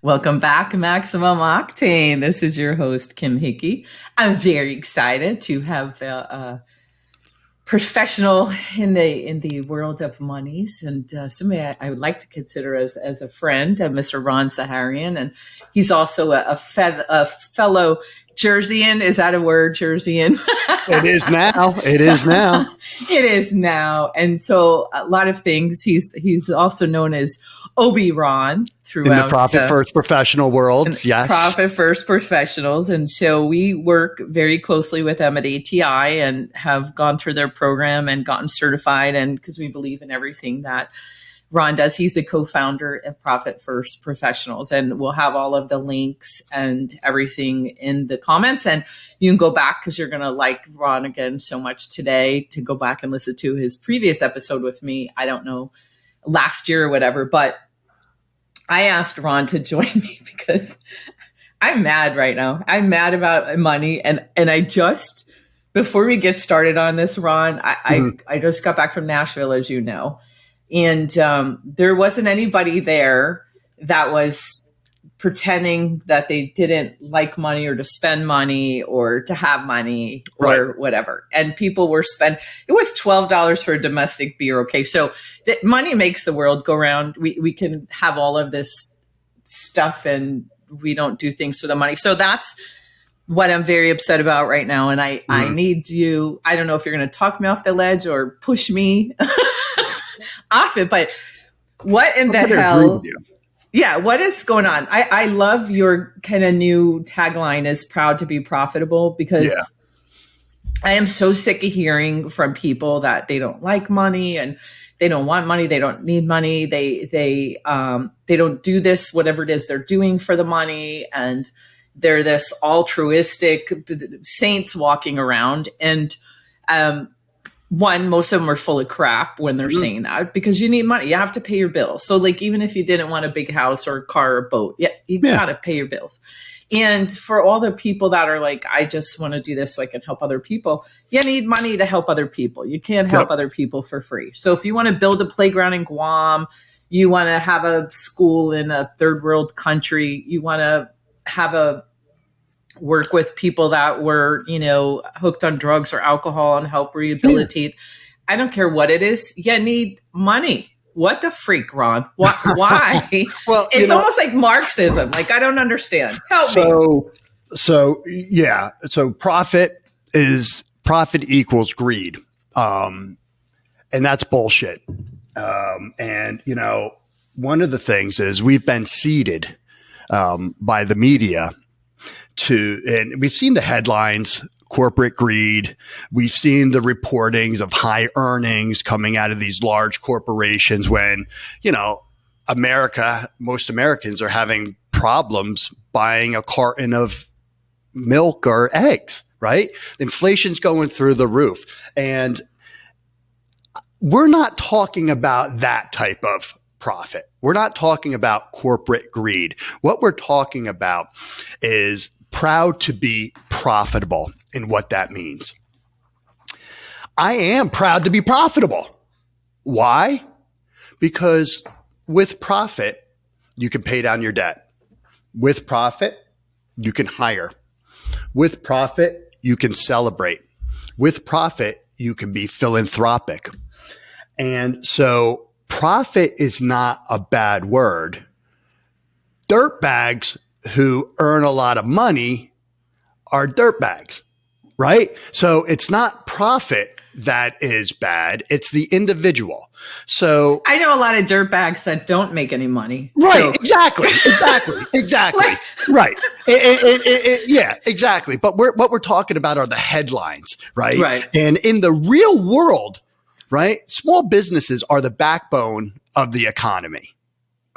Welcome back, Maximum Octane. This is your host, Kim Hickey. I'm very excited to have a professional in the world of monies and somebody I would like to consider as a friend, Mr. Ron Sharyan. And he's also a fellow Jerseyan. Is that a word, Jerseyan? It is now. It is now. It is now. And so a lot of things. He's also known as Obi-Ron throughout. In the Profit First Professional world, yes. Profit First Professionals. And so we work very closely with them at ATI and have gone through their program and gotten certified. And because we believe in everything that Ron does. He's the co-founder of Profit First Professionals, and we'll have all of the links and everything in the comments. And you can go back because you're going to like Ron again so much today to go back and listen to his previous episode with me. I don't know, last year or whatever, but I asked Ron to join me because I'm mad right now. I'm mad about money. And I just, before we get started on this, Ron, I just got back from Nashville, as you know. And there wasn't anybody there that was pretending that they didn't like money or to spend money or to have money or whatever. And people were it was $12 for a domestic beer. Okay. So money makes the world go round. We can have all of this stuff and we don't do things for the money. So that's what I'm very upset about right now. And I need you, I don't know if you're going to talk me off the ledge or push me off it, but what in the hell? Yeah, what is going on? I love your kind of new tagline is proud to be profitable because I am so sick of hearing from people that they don't like money and they don't want money. They don't need money. They don't do this, whatever it is they're doing for the money. And they're this altruistic saints walking around. And, most of them are full of crap when they're saying that because you need money. You have to pay your bills. So like, even if you didn't want a big house or a car or a boat, you got to pay your bills. And for all the people that are like, I just want to do this so I can help other people, you need money to help other people. You can't help other people for free. So if you want to build a playground in Guam, you want to have a school in a third world country, you want to have work with people that were, hooked on drugs or alcohol and help rehabilitate. I don't care what it is. You need money. What the freak, Ron? Why? Well, it's almost like Marxism. Like, I don't understand. Help me. So profit equals greed. And that's bullshit. And one of the things is we've been seeded, by the media and we've seen the headlines, corporate greed. We've seen the reportings of high earnings coming out of these large corporations when, most Americans are having problems buying a carton of milk or eggs, right? Inflation's going through the roof. And we're not talking about that type of profit. We're not talking about corporate greed. What we're talking about is proud to be profitable and what that means. I am proud to be profitable. Why? Because with profit, you can pay down your debt. With profit, you can hire. With profit, you can celebrate. With profit, you can be philanthropic. And so profit is not a bad word. Dirtbags who earn a lot of money are dirtbags, right? So it's not profit that is bad. It's the individual. So I know a lot of dirtbags that don't make any money. Right. So. Exactly. Right. Yeah, exactly. But what we're talking about are the headlines, right? Right. And in the real world, right, small businesses are the backbone of the economy.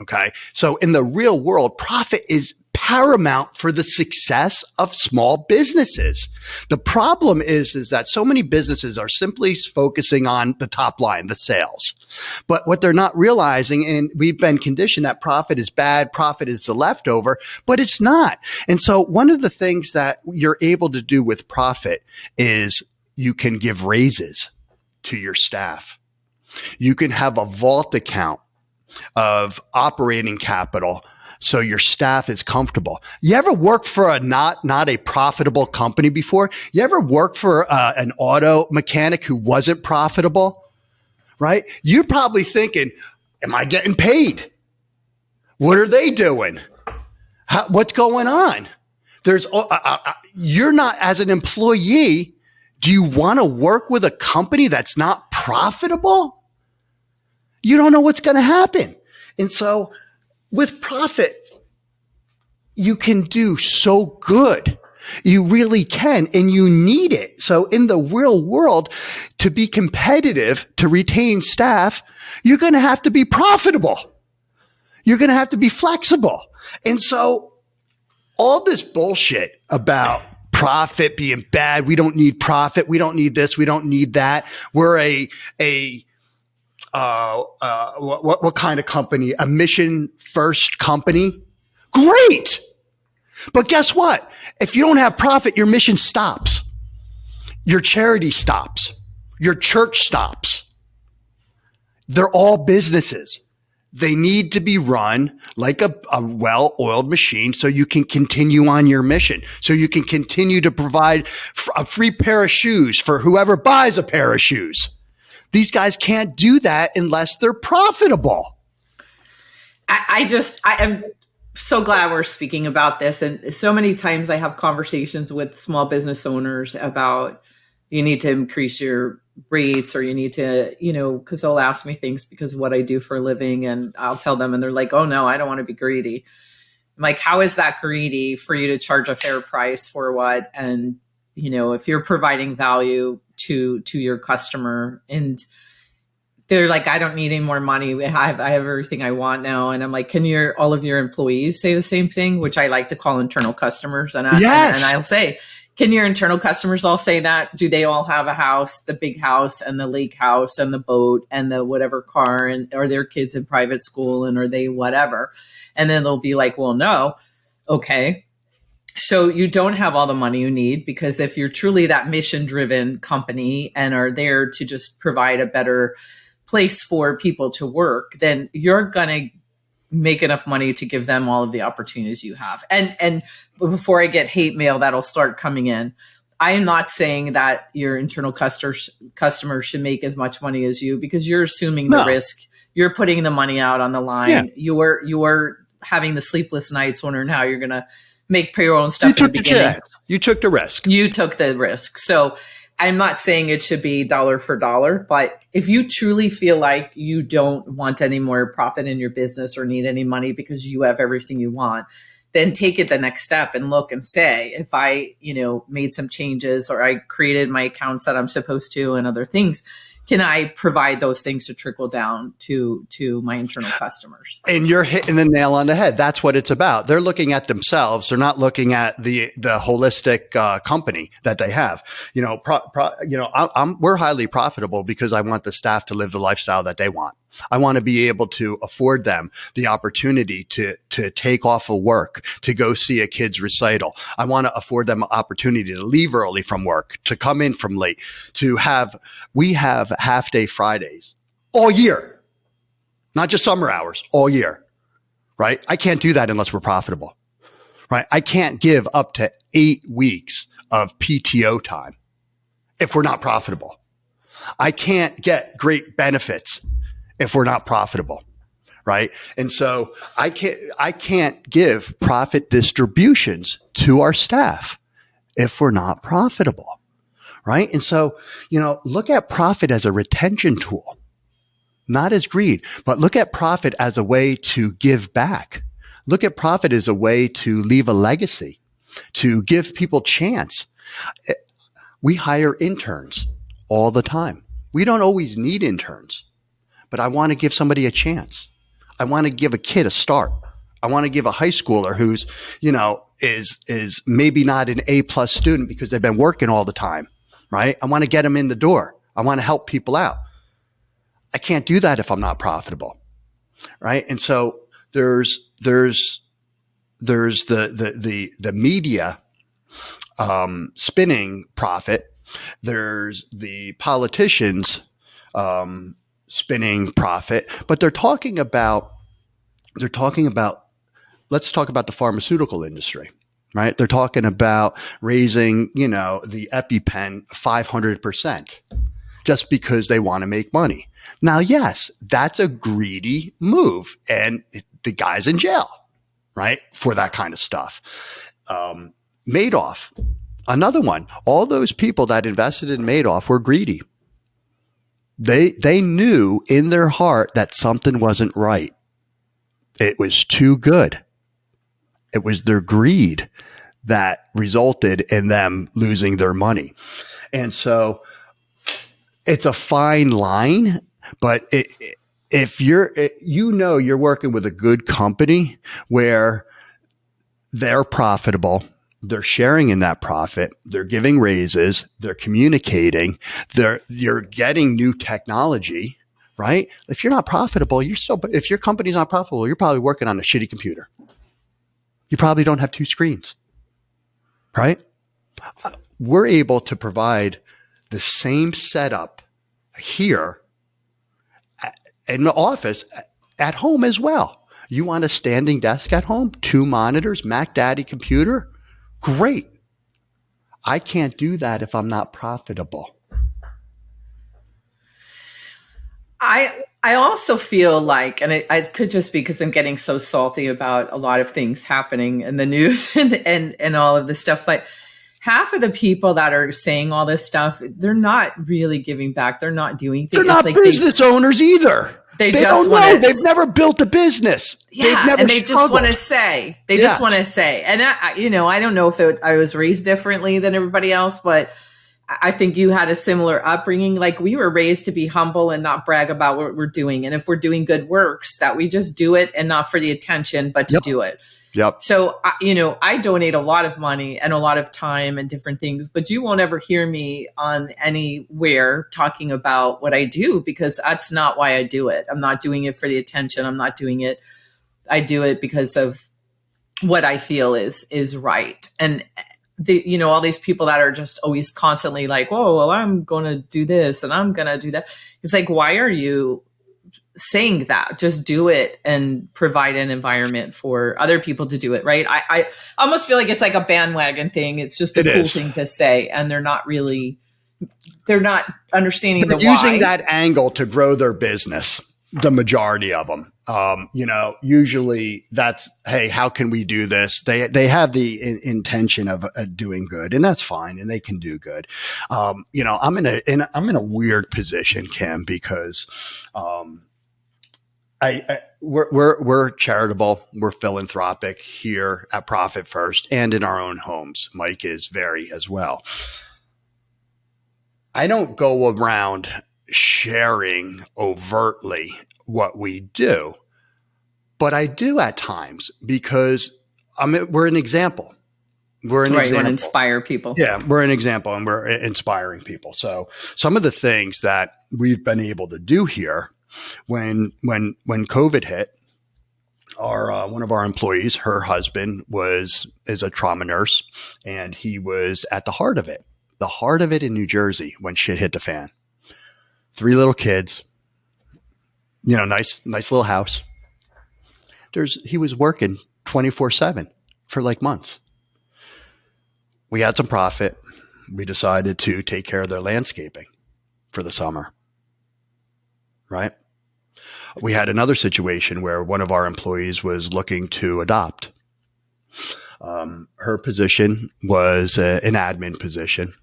Okay. So in the real world, profit is paramount for the success of small businesses. The problem is that so many businesses are simply focusing on the top line, the sales. But what they're not realizing, and we've been conditioned that profit is bad, profit is the leftover, but it's not. And so one of the things that you're able to do with profit is you can give raises to your staff. You can have a vault account of operating capital so your staff is comfortable. You ever worked for a not a profitable company before? You ever worked for an auto mechanic who wasn't profitable? Right? You're probably thinking, am I getting paid? What are they doing? What's going on? You're not, as an employee, do you want to work with a company that's not profitable? You don't know what's going to happen. And so with profit, you can do so good. You really can, and you need it. So in the real world, to be competitive, to retain staff, you're going to have to be profitable. You're going to have to be flexible. And so all this bullshit about profit being bad, we don't need profit, we don't need this, we don't need that. We're what kind of company? A mission first company? Great. But guess what? If you don't have profit, your mission stops. Your charity stops. Your church stops. They're all businesses. They need to be run like a well-oiled machine so you can continue on your mission, so you can continue to provide a free pair of shoes for whoever buys a pair of shoes. These guys can't do that unless they're profitable. I am so glad we're speaking about this. And so many times I have conversations with small business owners about you need to increase your rates, or you need to, because they'll ask me things because of what I do for a living, and I'll tell them and they're like, oh no, I don't want to be greedy. I'm like, how is that greedy for you to charge a fair price for what? And, if you're providing value to your customer, and they're like, I don't need any more money. I have everything I want now. And I'm like, can all of your employees say the same thing? Which I like to call internal customers. And I'll say, can your internal customers all say that? Do they all have a house, the big house and the lake house and the boat and the whatever car, and are their kids in private school, and are they whatever? And then they'll be like, well, no. Okay. So you don't have all the money you need, because if you're truly that mission driven company and are there to just provide a better place for people to work, then you're going to make enough money to give them all of the opportunities you have. And before I get hate mail that'll start coming in, I am not saying that your internal customers should make as much money as you, because you're assuming the risk. You're putting the money out on the line. Yeah. You are having the sleepless nights wondering how you're going to make payroll and stuff. You took the risk. You took the risk. So I'm not saying it should be dollar for dollar, but if you truly feel like you don't want any more profit in your business or need any money because you have everything you want, then take it the next step and look and say, if I, made some changes, or I created my accounts that I'm supposed to and other things, can I provide those things to trickle down to my internal customers? And you're hitting the nail on the head. That's what it's about. They're looking at themselves. They're not looking at the holistic company that they have. We're highly profitable because I want the staff to live the lifestyle that they want. I want to be able to afford them the opportunity to take off of work, to go see a kid's recital. I want to afford them an opportunity to leave early from work, to come in from late, we have half day Fridays all year, not just summer hours, all year, right? I can't do that unless we're profitable, right? I can't give up to 8 weeks of PTO time if we're not profitable. I can't get great benefits if we're not profitable, right? And so I can't give profit distributions to our staff if we're not profitable, right? And so, look at profit as a retention tool, not as greed, but look at profit as a way to give back. Look at profit as a way to leave a legacy, to give people chance. We hire interns all the time. We don't always need interns, but I want to give somebody a chance. I want to give a kid a start. I want to give a high schooler who's, is maybe not an A+ student because they've been working all the time, right? I want to get them in the door. I want to help people out. I can't do that if I'm not profitable, right? And so there's the media spinning profit. There's the politicians spinning profit, but they're talking about let's talk about the pharmaceutical industry, right? They're talking about raising, the EpiPen 500% just because they want to make money. Now, yes, that's a greedy move, and the guy's in jail, right, for that kind of stuff. Madoff, another one. All those people that invested in Madoff were greedy. They knew in their heart that something wasn't right. It was too good. It was their greed that resulted in them losing their money. And so it's a fine line, but if you're working with a good company where they're profitable, they're sharing in that profit, they're giving raises, they're communicating, you're getting new technology, right? If you're not profitable, if your company's not profitable, you're probably working on a shitty computer. You probably don't have two screens, right? We're able to provide the same setup here in the office at home as well. You want a standing desk at home, 2 monitors, Mac Daddy computer? Great. I can't do that if I'm not profitable. I also feel like, and I could just be because I'm getting so salty about a lot of things happening in the news and all of this stuff, but half of the people that are saying all this stuff, they're not really giving back. They're not doing things. They're not business owners either. They just don't know. They've never built a business. Yeah, and they just want to say. They just want to say. And I don't know if I was raised differently than everybody else, but I think you had a similar upbringing. Like, we were raised to be humble and not brag about what we're doing. And if we're doing good works, that we just do it, and not for the attention, but to do it. Yep. So, I donate a lot of money and a lot of time and different things, but you won't ever hear me on anywhere talking about what I do, because that's not why I do it. I'm not doing it for the attention. I'm not doing it. I do it because of what I feel is right. And all these people that are just always constantly like, oh, well, I'm going to do this and I'm going to do that. It's like, why are you saying that? Just do it and provide an environment for other people to do it, right? I almost feel like it's like a bandwagon thing. It's just a cool thing to say, and they're not understanding the why. Using that angle to grow their business, the majority of them. Usually that's, hey, how can we do this? They have the intention of doing good, and that's fine, and they can do good. I'm in a weird position, Kim, because we're charitable, we're philanthropic here at Profit First and in our own homes. Mike is very as well. I don't go around sharing overtly what we do, but I do at times, because we're an example. We're an example. We want to inspire people. Yeah, we're an example, and we're inspiring people. So some of the things that we've been able to do here, when COVID hit, one of our employees, her husband is a trauma nurse, and he was at the heart of it in New Jersey when shit hit the fan. 3 little kids, nice little house. He was working 24/7 for like months. We had some profit. We decided to take care of their landscaping for the summer. Right? We had another situation where one of our employees was looking to adopt. Her position was an admin position.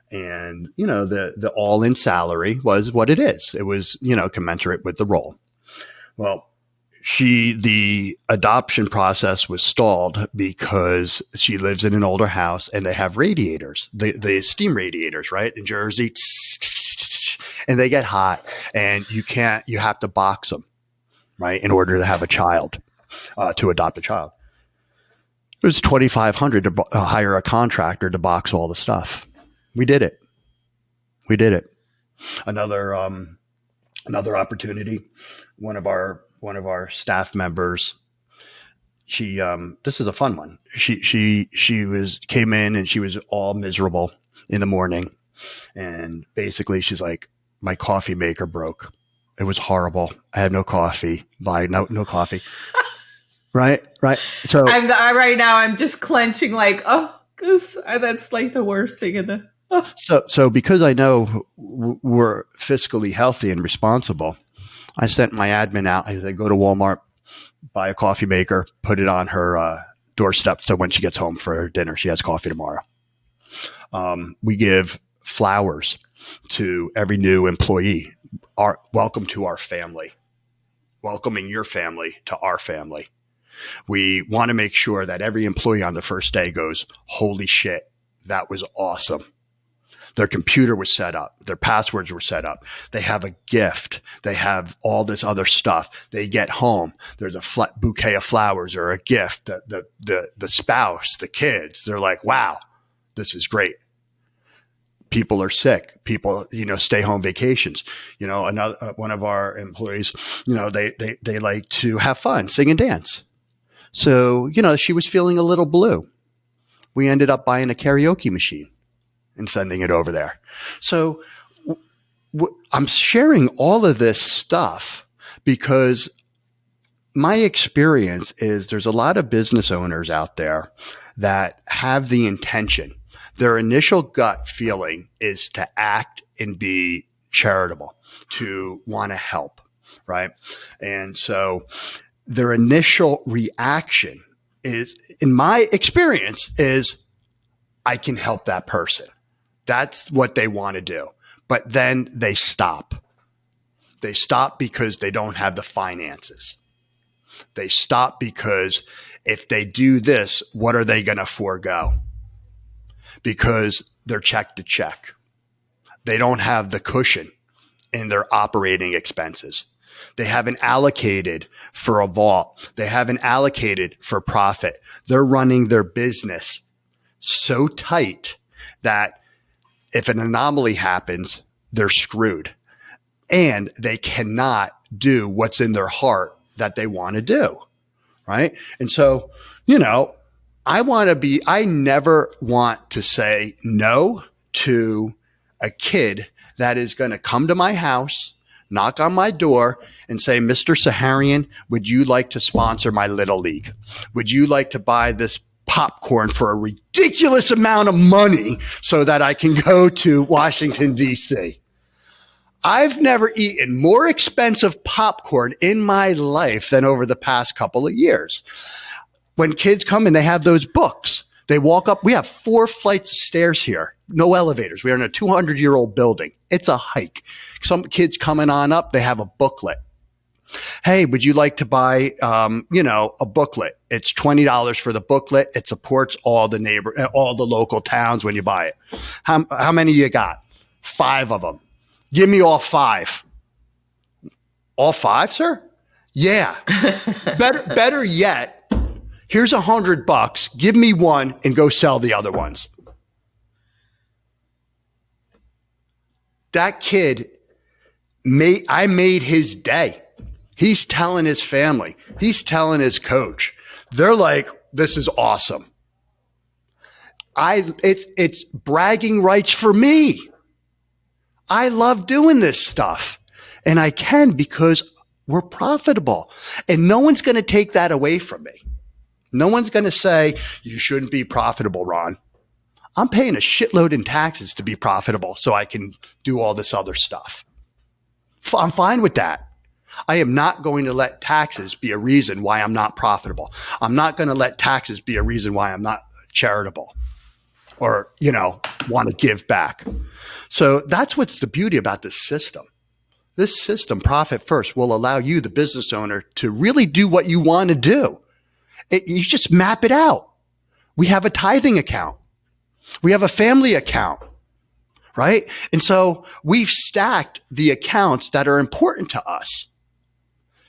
And, the all-in salary was what it is. It was, commensurate with the role. Well, the adoption process was stalled because she lives in an older house, and they have radiators, the steam radiators, right? In Jersey, and they get hot, and you have to box them, right? In order to have a child, to adopt a child. It was $2,500 to hire a contractor to box all the stuff. We did it. Another opportunity. One of our staff members, this is a fun one. She came in, and she was all miserable in the morning. And basically she's like, my coffee maker broke. It was horrible. I had no coffee. No coffee. Right. So right now I'm just clenching like, oh, because that's like the worst thing in the. Oh. So because I know we're fiscally healthy and responsible, I sent my admin out. I said, go to Walmart, buy a coffee maker, put it on her doorstep. So when she gets home for dinner, she has coffee tomorrow. We give flowers to every new employee. Welcome to our family. Welcoming your family to our family. We want to make sure that every employee on the first day goes, holy shit, that was awesome. Their computer was set up. Their passwords were set up. They have a gift. They have all this other stuff. They get home. There's a bouquet of flowers or a gift. The spouse, the kids, they're like, wow, this is great. People are sick. People, stay home vacations. Another one of our employees, they like to have fun, sing and dance. So, she was feeling a little blue. We ended up buying a karaoke machine and sending it over there. So I'm sharing all of this stuff because my experience is there's a lot of business owners out there that have the intention. Their initial gut feeling is to act and be charitable, to want to help, right? And so their initial reaction is, in my experience, is I can help that person. That's what they want to do. But then they stop. They stop because they don't have the finances. They stop because if they do this, what are they going to forego? Because they're check to check. They don't have the cushion in their operating expenses. They haven't allocated for a vault. They haven't allocated for profit. They're running their business so tight that if an anomaly happens, they're screwed. And they cannot do what's in their heart that they want to do. Right. And so, I never want to say no to a kid that is going to come to my house, knock on my door and say, Mr. Saharyan, would you like to sponsor my little league? Would you like to buy this popcorn for a ridiculous amount of money so that I can go to Washington, D.C.? I've never eaten more expensive popcorn in my life than over the past couple of years. When kids come in, they have those books. They walk up. We have 4 flights of stairs here, no elevators. We are in a 200-year-old building. It's a hike. Some kids coming on up, they have a booklet. Hey, would you like to buy, a booklet? It's $20 for the booklet. It supports all the local towns when you buy it. How many you got? 5 of them. Give me all 5. All 5, sir? Yeah. Better yet, here's $100. Give me one and go sell the other ones. That kid I made his day. He's telling his family. He's telling his coach. They're like, this is awesome. It's bragging rights for me. I love doing this stuff. And I can because we're profitable. And no one's going to take that away from me. No one's going to say, you shouldn't be profitable, Ron. I'm paying a shitload in taxes to be profitable so I can do all this other stuff. I'm fine with that. I am not going to let taxes be a reason why I'm not profitable. I'm not going to let taxes be a reason why I'm not charitable or, want to give back. So that's what's the beauty about this system. This system, Profit First, will allow you, the business owner, to really do what you want to do. You just map it out. We have a tithing account. We have a family account, right? And so we've stacked the accounts that are important to us.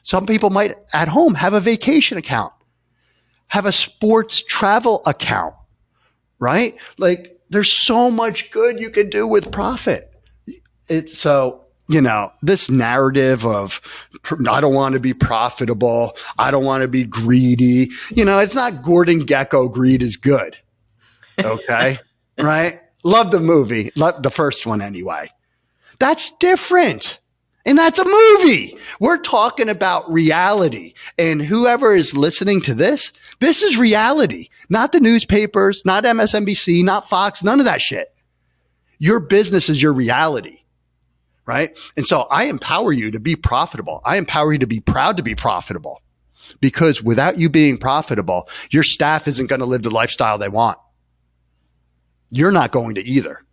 Some people might at home have a vacation account, have a sports travel account, right? Like there's so much good you can do with profit. This narrative of I don't want to be profitable. I don't want to be greedy. It's not Gordon Gekko. Greed is good. Okay. Right. Love the movie. Love the first one anyway. That's different. And that's a movie. We're talking about reality. And whoever is listening to this is reality. Not the newspapers, not MSNBC, not Fox, none of that shit. Your business is your reality, right? And so I empower you to be profitable. I empower you to be proud to be profitable, because without you being profitable, your staff isn't going to live the lifestyle they want. You're not going to either.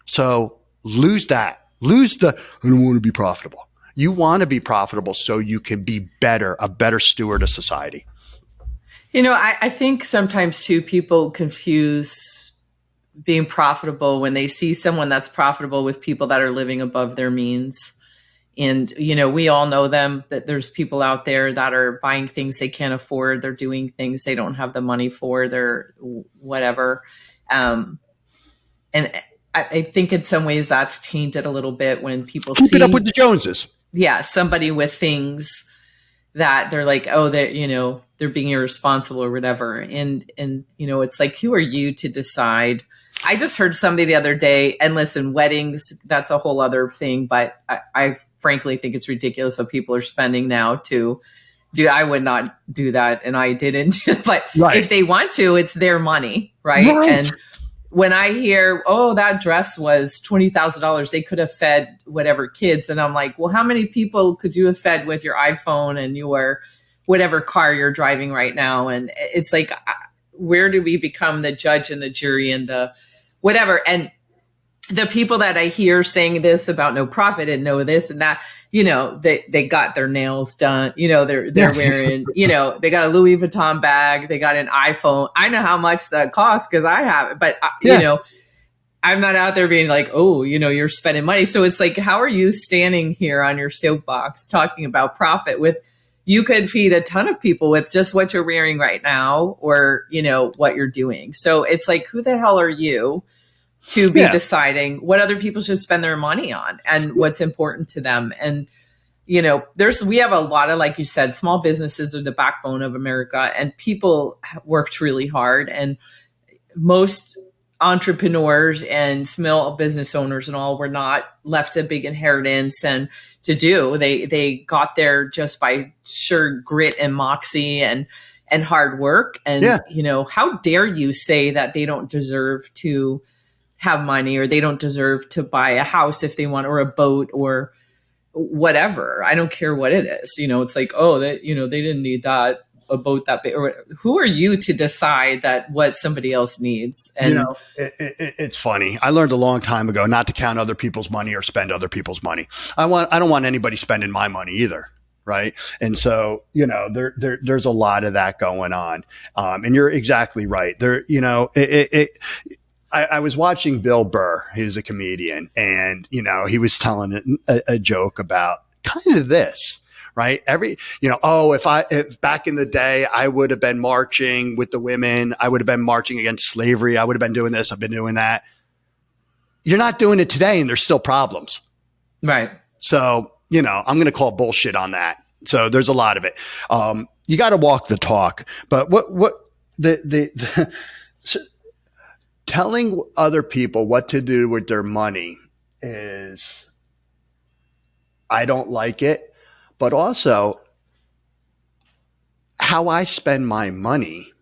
So lose that. Lose the, I don't want to be profitable. You want to be profitable so you can be a better steward of society. I think sometimes too, people confuse being profitable when they see someone that's profitable with people that are living above their means. And, we all know them, that there's people out there that are buying things they can't afford. They're doing things they don't have the money for. They're whatever. And I think in some ways that's tainted a little bit when people keep it up with the Joneses. Yeah, somebody with things that they're like, oh, they're being irresponsible or whatever. And it's like, who are you to decide? I just heard somebody the other day, and listen, weddings, that's a whole other thing, but I frankly think it's ridiculous what people are spending now to do. I would not do that, and I didn't. But right. If they want to, it's their money, right? And when I hear, oh, that dress was $20,000, they could have fed whatever kids. And I'm like, well, how many people could you have fed with your iPhone and your whatever car you're driving right now? And it's like, where do we become the judge and the jury and the whatever? And the people that I hear saying this about no profit and no this and that, they got their nails done, they're wearing, they got a Louis Vuitton bag, they got an iPhone. I know how much that costs because I have it, but I'm not out there being like, oh, you're spending money. So it's like, how are you standing here on your soapbox talking about profit with, you could feed a ton of people with just what you're wearing right now or, what you're doing. So it's like, who the hell are you to be deciding what other people should spend their money on and what's important to them? And, we have a lot of, like you said, small businesses are the backbone of America, and people worked really hard. And most entrepreneurs and small business owners and all were not left a big inheritance and to do. They got there just by sheer grit and moxie and hard work. And, how dare you say that they don't deserve to have money or they don't deserve to buy a house if they want, or a boat or whatever. I don't care what it is. It's like, oh, they didn't need that, a boat that big. Or who are you to decide that what somebody else needs? And it's funny. I learned a long time ago not to count other people's money or spend other people's money. I don't want anybody spending my money either. Right. And so, there's a lot of that going on. And you're exactly right there. I was watching Bill Burr, who's a comedian, and, he was telling a joke about kind of this, right? If back in the day, I would have been marching with the women, I would have been marching against slavery. I would have been doing this. I've been doing that. You're not doing it today, and there's still problems. Right. So, I'm going to call bullshit on that. So there's a lot of it. You got to walk the talk, but telling other people what to do with their money is, I don't like it, but also how I spend my money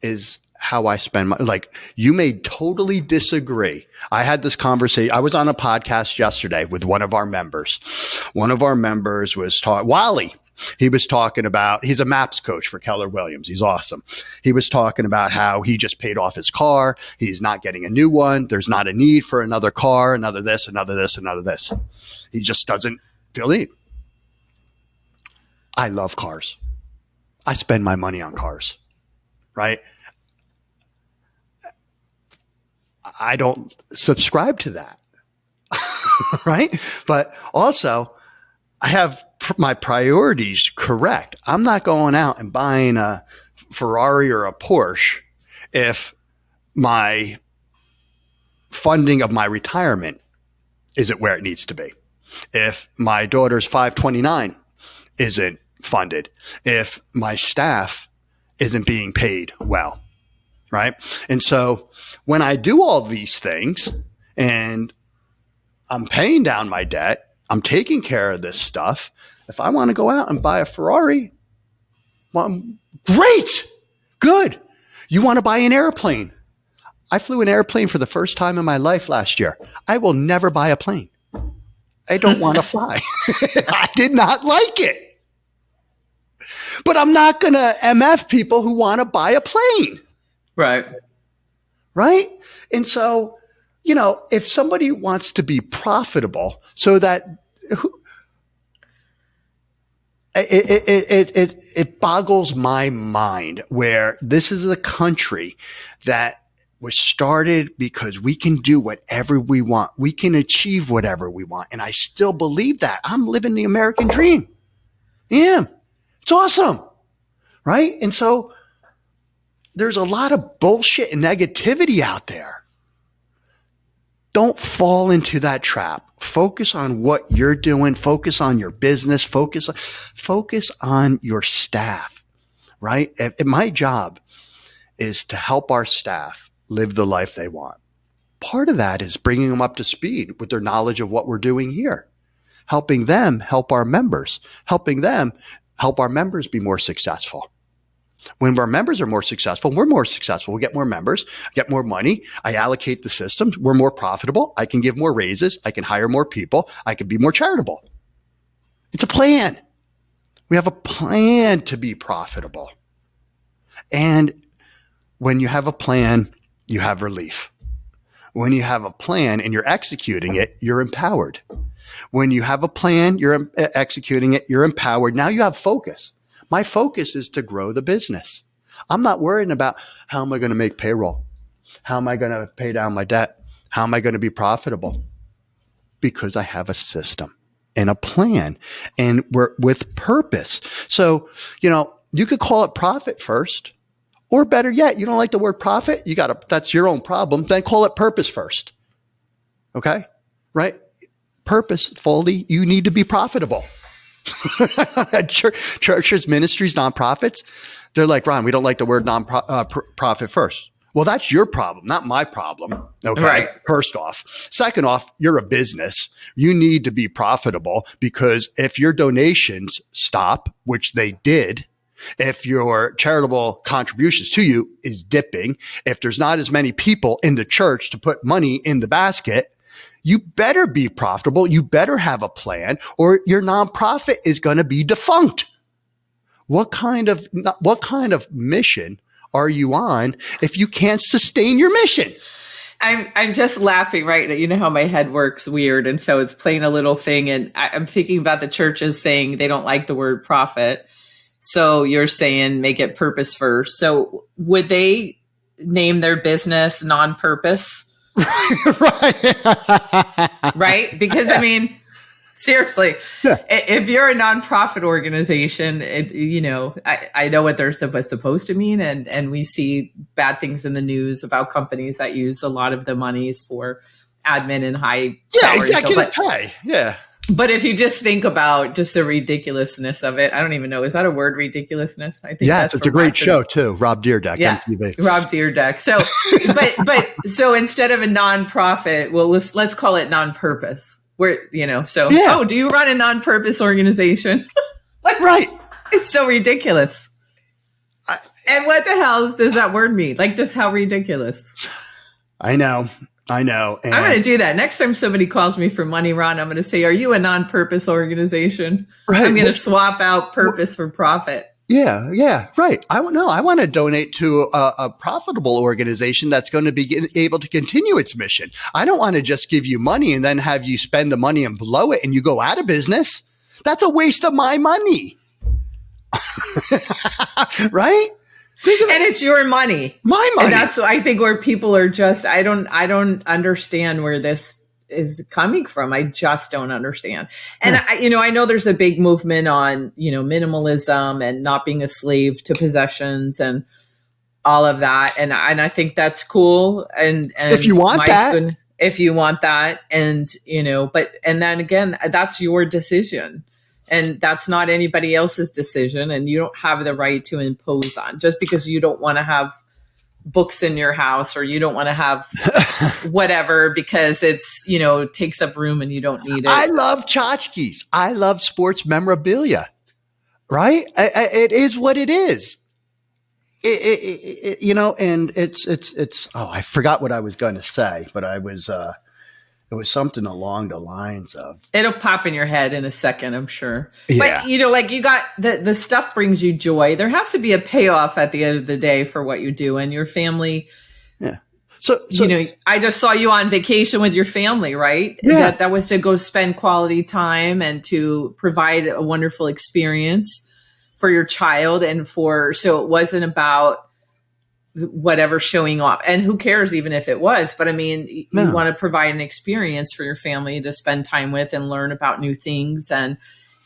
is how I spend my, like, you may totally disagree. I had this conversation. I was on a podcast yesterday with one of our members. One of our members was Wally. He was talking about, he's a MAPS coach for Keller Williams. He's awesome. He was talking about how he just paid off his car. He's not getting a new one. There's not a need for another car, another this, another this, another this. He just doesn't feel need. I love cars. I spend my money on cars, right? I don't subscribe to that, right? But also, I have my priorities correct. I'm not going out and buying a Ferrari or a Porsche if my funding of my retirement isn't where it needs to be. If my daughter's 529 isn't funded, if my staff isn't being paid well, right? And so when I do all these things and I'm paying down my debt, I'm taking care of this stuff. If I want to go out and buy a Ferrari, well, great, good. You want to buy an airplane? I flew an airplane for the first time in my life last year. I will never buy a plane. I don't want to fly. I did not like it. But I'm not going to MF people who want to buy a plane. Right. Right? And so, you know, if somebody wants to be profitable so that it boggles my mind where this is a country that was started because we can do whatever we want. We can achieve whatever we want. And I still believe that. I'm living the American dream. Yeah. It's awesome. Right? And so there's a lot of bullshit and negativity out there. Don't fall into that trap. Focus on what you're doing. Focus on your business. Focus on your staff, right? My job is to help our staff live the life they want. Part of that is bringing them up to speed with their knowledge of what we're doing here, helping them help our members, helping them help our members be more successful. When our members are more successful, we're more successful. We get more members, get more money. I allocate the systems. We're more profitable. I can give more raises. I can hire more people. I can be more charitable. It's a plan. We have a plan to be profitable. And when you have a plan, you have relief. When you have a plan and you're executing it, you're empowered. When you have a plan, you're executing it, you're empowered. Now you have focus. My focus is to grow the business. I'm not worrying about how am I going to make payroll? How am I going to pay down my debt? How am I going to be profitable? Because I have a system and a plan and we're with purpose. So, you know, you could call it profit first, or better yet, you don't like the word profit. That's your own problem. Then call it purpose first. Okay. Right. Purposefully, you need to be profitable. Churches, ministries, nonprofits, they're like, Ron, we don't like the word profit first. Well, that's your problem, not my problem. Okay. Right. First off. Second off, you're a business. You need to be profitable because if your donations stop, which they did, if your charitable contributions to you is dipping, if there's not as many people in the church to put money in the basket, you better be profitable. You better have a plan or your nonprofit is going to be defunct. What kind of mission are you on if you can't sustain your mission? I'm just laughing right now. You know how my head works weird. And so it's playing a little thing. And I'm thinking about the churches saying they don't like the word profit. So you're saying make it purpose first. So would they name their business non-purpose? Right. Right? Because I mean, seriously, if you're a nonprofit organization, I know what they're supposed to mean. And we see bad things in the news about companies that use a lot of the monies for admin and high salaries. Executive pay. Yeah. But if you just think about just the ridiculousness of it, I don't even know. Is that a word, ridiculousness? I think it's a great show too. Rob Dyrdek, MTV. Rob Dyrdek. So, so instead of a nonprofit, well, let's call it non-purpose. Do you run a non-purpose organization? Right. It's so ridiculous. And what the hell does that word mean? Like, just how ridiculous. I know. And I'm going to do that. Next time somebody calls me for money, Ron, I'm going to say, are you a non-purpose organization? Right. I'm going to swap out purpose for profit. Yeah, right. I want to donate to a profitable organization that's going to be able to continue its mission. I don't want to just give you money and then have you spend the money and blow it and you go out of business. That's a waste of my money. Right? And it's your money. My money. And that's, I think, where people are just, I don't understand where this is coming from. I just don't understand. And I know there's a big movement on, minimalism and not being a slave to possessions and all of that. And I think that's cool. And if you want that, and, and then again, that's your decision. And that's not anybody else's decision. And you don't have the right to impose on just because you don't want to have books in your house, or you don't want to have whatever because it's, takes up room and you don't need it. I love tchotchkes. I love sports memorabilia, right? It is what it is. And it's, I forgot what I was going to say, but it was something along the lines of. It'll pop in your head in a second, I'm sure. Yeah. But, you got the stuff brings you joy. There has to be a payoff at the end of the day for what you do, and your family. Yeah. So I just saw you on vacation with your family, right? Yeah. That was to go spend quality time and to provide a wonderful experience for your child, and so it wasn't about whatever showing off, and who cares even if it was, but you want to provide an experience for your family to spend time with and learn about new things, and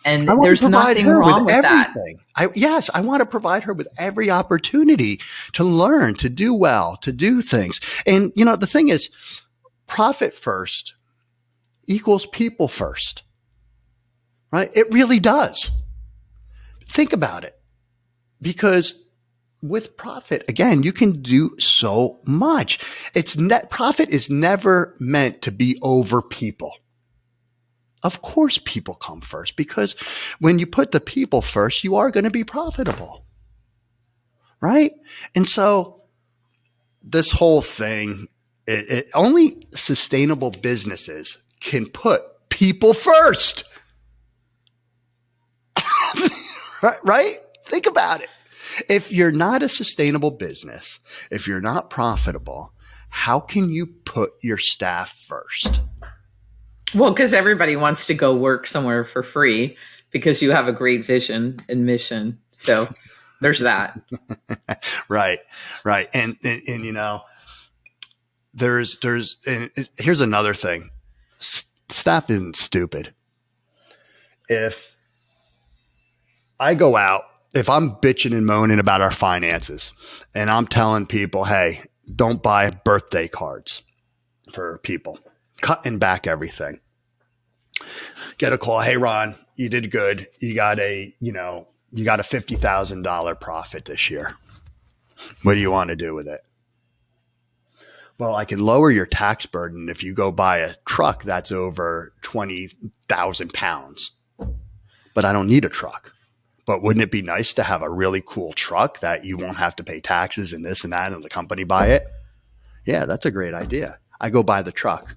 there's nothing wrong with that. I want to provide her with every opportunity to learn, to do well, to do things. And the thing is, profit first equals people first, right? It really does. Think about it, because with profit, again, you can do so much. Profit is never meant to be over people. Of course, people come first, because when you put the people first, you are going to be profitable, right? And so this whole thing, only sustainable businesses can put people first. Right? Think about it. If you're not a sustainable business, if you're not profitable, how can you put your staff first? Well, because everybody wants to go work somewhere for free because you have a great vision and mission. So there's that. Right. And here's another thing. Staff isn't stupid. If I go out, if I'm bitching and moaning about our finances and I'm telling people, hey, don't buy birthday cards for people, cutting back everything, get a call. Hey, Ron, you did good. You got a $50,000 profit this year. What do you want to do with it? Well, I can lower your tax burden if you go buy a truck that's over 20,000 pounds, but I don't need a truck. But wouldn't it be nice to have a really cool truck that you won't have to pay taxes and this and that and the company buy it? Yeah, that's a great idea. I go buy the truck.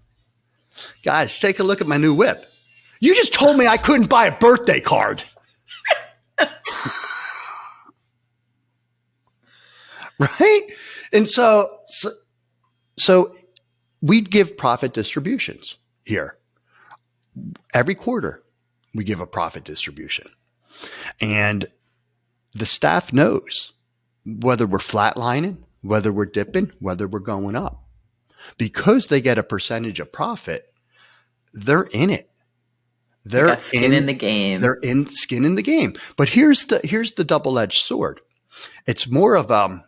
Guys, take a look at my new whip. You just told me I couldn't buy a birthday card. Right? And so we'd give profit distributions here. Every quarter, we give a profit distribution. And the staff knows whether we're flatlining, whether we're dipping, whether we're going up. Because they get a percentage of profit, they're in it. They're got skin in the game. They're in skin in the game. But here's the double-edged sword. It's more of an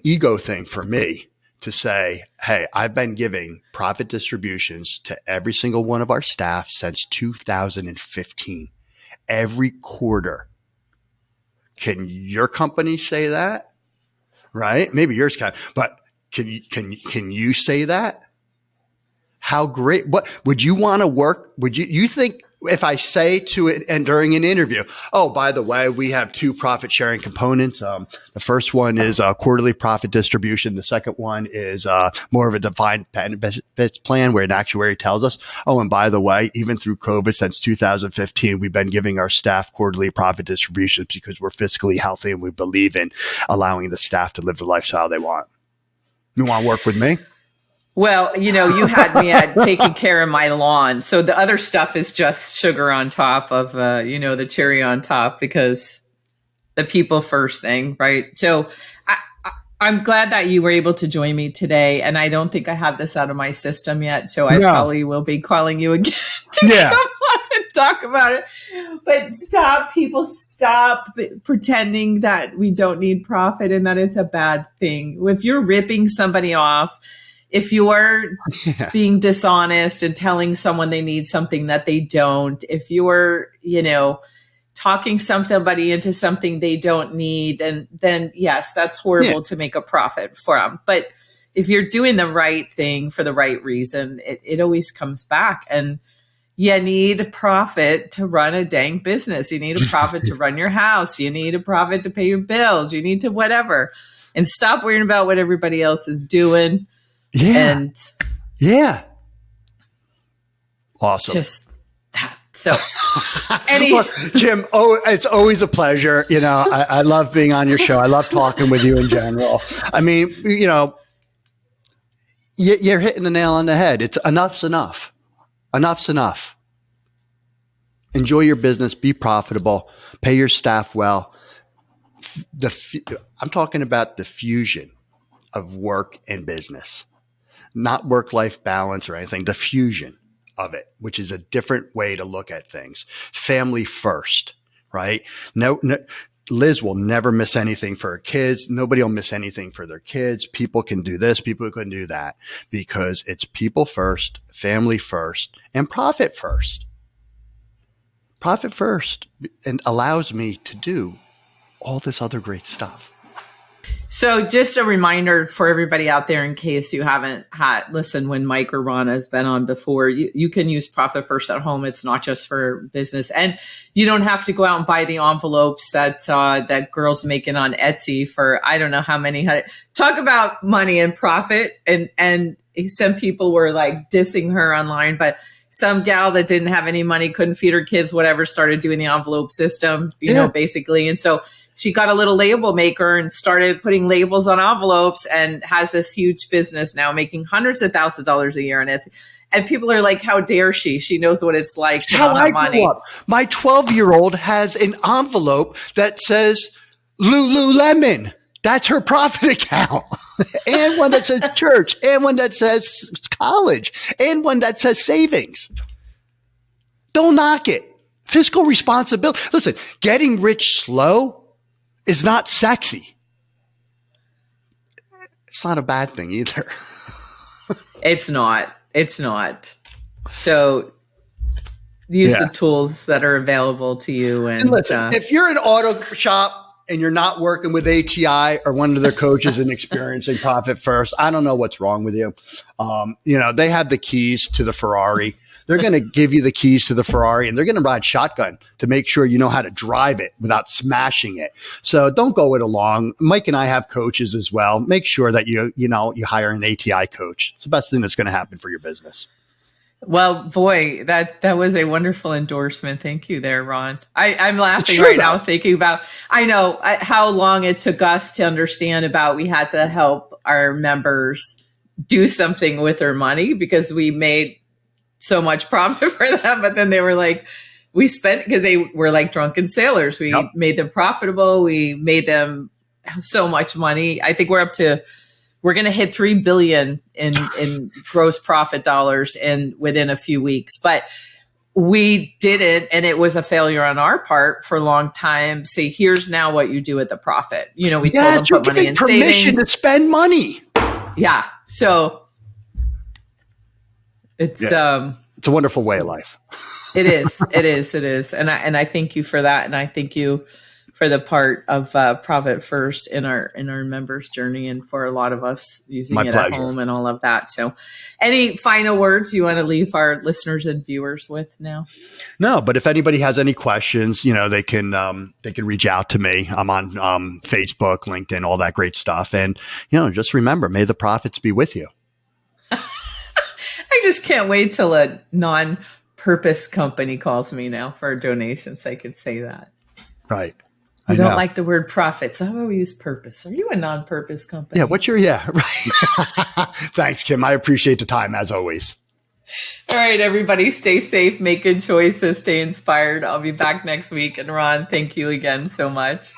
ego thing for me to say, hey, I've been giving profit distributions to every single one of our staff since 2015. Every quarter. Can your company say that? Right? Maybe yours can, but can you say that? How great, what would you want to work? You think if I say to it and during an interview, oh, by the way, we have two profit sharing components. The first one is a quarterly profit distribution. The second one is more of a defined benefits plan where an actuary tells us, oh, and by the way, even through COVID since 2015, we've been giving our staff quarterly profit distributions because we're fiscally healthy and we believe in allowing the staff to live the lifestyle they want. You want to work with me? Well, you had me at taking care of my lawn. So the other stuff is just sugar on top of, the cherry on top, because the people first thing, right? So I'm glad that you were able to join me today. And I don't think I have this out of my system yet. So I probably will be calling you again to come on and talk about it. But stop pretending that we don't need profit and that it's a bad thing. If you're ripping somebody off, if you're being dishonest and telling someone they need something that they don't, if you're, talking somebody into something they don't need, and then yes, that's horrible to make a profit from. But if you're doing the right thing for the right reason, it always comes back. And you need profit to run a dang business. You need a profit to run your house. You need a profit to pay your bills. You need to whatever. And stop worrying about what everybody else is doing. Yeah. And awesome. Just that. So, Well, Jim, it's always a pleasure. You know, I love being on your show. I love talking with you in general. I mean, you know, you're hitting the nail on the head. It's enough's enough. Enough's enough. Enjoy your business. Be profitable. Pay your staff well. I'm talking about the fusion of work and business, not work-life balance or anything. The fusion of it, which is a different way to look at things. Family first, right? No, Liz will never miss anything for her kids. Nobody will miss anything for their kids. People can do this. People can do that because it's people first, family first, and profit first. Profit first, and allows me to do all this other great stuff. So just a reminder for everybody out there, in case you haven't listened when Mike or Ron has been on before, you can use Profit First at home. It's not just for business. And you don't have to go out and buy the envelopes that girl's making on Etsy for, I don't know how many. Talk about money and profit. And some people were like dissing her online, but some gal that didn't have any money, couldn't feed her kids, whatever, started doing the envelope system, you know, basically. And so she got a little label maker and started putting labels on envelopes and has this huge business now, making hundreds of thousands of dollars a year. And people are like, how dare she? She knows what it's like to not have money. My 12-year-old has an envelope that says Lululemon. That's her profit account. And one that says church, and one that says college, and one that says savings. Don't knock it. Fiscal responsibility. Listen, getting rich slow is not sexy. It's not a bad thing either. It's not. It's not. So use the tools that are available to you. And listen, if you're an auto shop and you're not working with ATI or one of their coaches and experiencing Profit First, I don't know what's wrong with you. You know, they have the keys to the Ferrari. They're going to give you the keys to the Ferrari, and they're going to ride shotgun to make sure you know how to drive it without smashing it. So don't go it along. Mike and I have coaches as well. Make sure that you hire an ATI coach. It's the best thing that's going to happen for your business. Well, boy, that was a wonderful endorsement. Thank you there, Ron. I'm laughing right now thinking about, I know how long it took us to understand about we had to help our members do something with their money because we made so much profit for them. But then they were like, we spent, because they were like drunken sailors. We made them profitable. We made them so much money. I think we're going to hit 3 billion in gross profit dollars within a few weeks. But we did it, and it was a failure on our part for a long time. Say, here's now what you do with the profit. You know, we told them put money in savings. Permission to spend money. Yeah. So it's a wonderful way of life. It is. And I thank you for that. And I thank you for the part of Profit First in our members' journey, and for a lot of us using it at home and all of that. So any final words you want to leave our listeners and viewers with now? No, but if anybody has any questions, you know, they can reach out to me. I'm on Facebook, LinkedIn, all that great stuff. And, you know, just remember, may the profits be with you. I just can't wait till a non-purpose company calls me now for a donation so I could say that. Right. I don't like the word profit, so how about we use purpose? Are you a non-purpose company? Yeah, right. Thanks, Kim. I appreciate the time, as always. All right, everybody, stay safe, make good choices, stay inspired. I'll be back next week. And Ron, thank you again so much.